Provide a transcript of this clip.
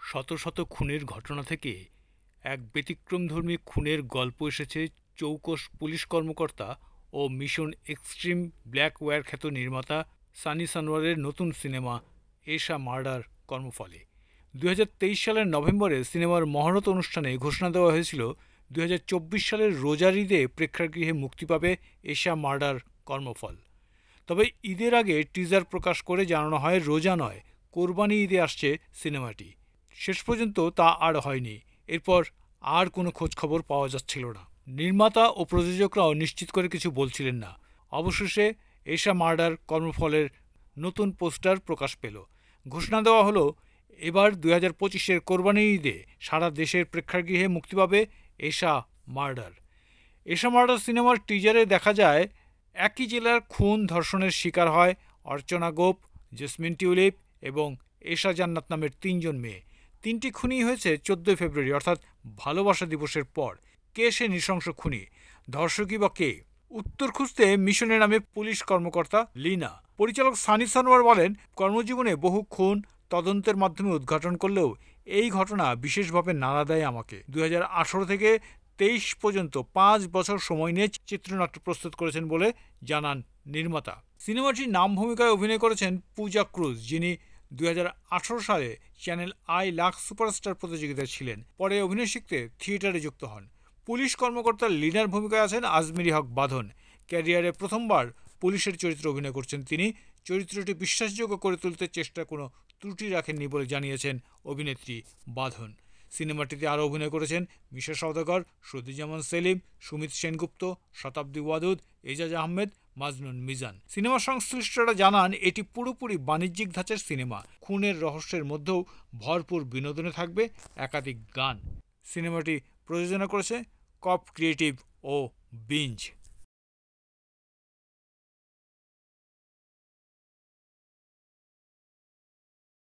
শত শত খুনের ঘটনা থেকে এক ব্যতিক্রমধর্মী খুনের গল্প এসেছে চৌকস পুলিশ কর্মকর্তা ও মিশন এক্সট্রিম ব্ল্যাক ওয়্যার খ্যাত নির্মাতা সানি সানোয়ারের নতুন সিনেমা এশা মার্ডার কর্মফলে। 2023 সালের নভেম্বরে সিনেমার মহরত অনুষ্ঠানে ঘোষণা দেওয়া হয়েছিল 2024 সালের রোজার ঈদে প্রেক্ষাগৃহে মুক্তি পাবে এশা মার্ডার কর্মফল। তবে ঈদের আগে টিজার প্রকাশ করে জানানো হয় রোজা নয়, কোরবানি ঈদে আসছে সিনেমাটি। শেষ পর্যন্ত তা আর হয়নি। এরপর আর কোনো খোঁজখবর পাওয়া যাচ্ছিল না। নির্মাতা ও প্রযোজকরাও নিশ্চিত করে কিছু বলছিলেন না। অবশেষে এশা মার্ডার কর্মফলের নতুন পোস্টার প্রকাশ পেল। ঘোষণা দেওয়া হলো এবার 2025-এর কোরবানি ঈদে সারা দেশের প্রেক্ষাগৃহে মুক্তি পাবে এশা মার্ডার। এশা মার্ডার সিনেমার টিজারে দেখা যায় একই জেলার খুন ধর্ষণের শিকার হয় অর্চনা গোপ, জেসমিন টিউলিপ এবং এশা জান্নাত নামের 3 জন মেয়ে। 3টি খুনই হয়েছে 14 ফেব্রুয়ারি অর্থাৎ ভালোবাসা দিবসের পর। কে সে নৃশংস খুনি? ধর্ষকই বা কে? উত্তর খুঁজতে মিশনের নামে পুলিশ কর্মকর্তা লিনা। পরিচালক সানি সানোয়ার বলেন, কর্মজীবনে বহু খুন তদন্তের মাধ্যমে উদ্ঘাটন করলেও এই ঘটনা বিশেষভাবে নাড়া দেয় আমাকে। 2018 থেকে 23 পর্যন্ত 5 বছর সময় নিয়ে চিত্রনাট্য প্রস্তুত করেছেন বলে জানান নির্মাতা। সিনেমাটির নাম ভূমিকায় অভিনয় করেছেন পূজা ক্রুজ, যিনি 2018 সালে চ্যানেল আই লাক্স সুপারস্টার প্রতিযোগিতায় ছিলেন। পরে অভিনয় শিখতে থিয়েটারে যুক্ত হন। পুলিশ কর্মকর্তা লিনার ভূমিকায় আছেন আজমিরি হক বাঁধন। ক্যারিয়ারে প্রথমবার পুলিশের চরিত্রে অভিনয় করছেন তিনি। চরিত্রটি বিশ্বাসযোগ্য করে তুলতে চেষ্টা কোনো ত্রুটি রাখেননি বলে জানিয়েছেন অভিনেত্রী বাঁধন। সিনেমাটিতে আরও অভিনয় করেছেন মিশা সওদাগর, শ্রুতিজামান সেলিম, সুমিত সেনগুপ্ত, শতাব্দী ওয়াদুদ, এজাজ আহমেদ, মাজনুন মিজান। সিনেমা সংশ্লিষ্টরা জানান এটি পুরোপুরি বাণিজ্যিক ধাঁচের সিনেমা। খুনের রহস্যের মধ্যেও ভরপুর বিনোদনে থাকবে একাধিক গান। সিনেমাটি প্রযোজনা করেছে কপ ক্রিয়েটিভ ও বিঞ্জ।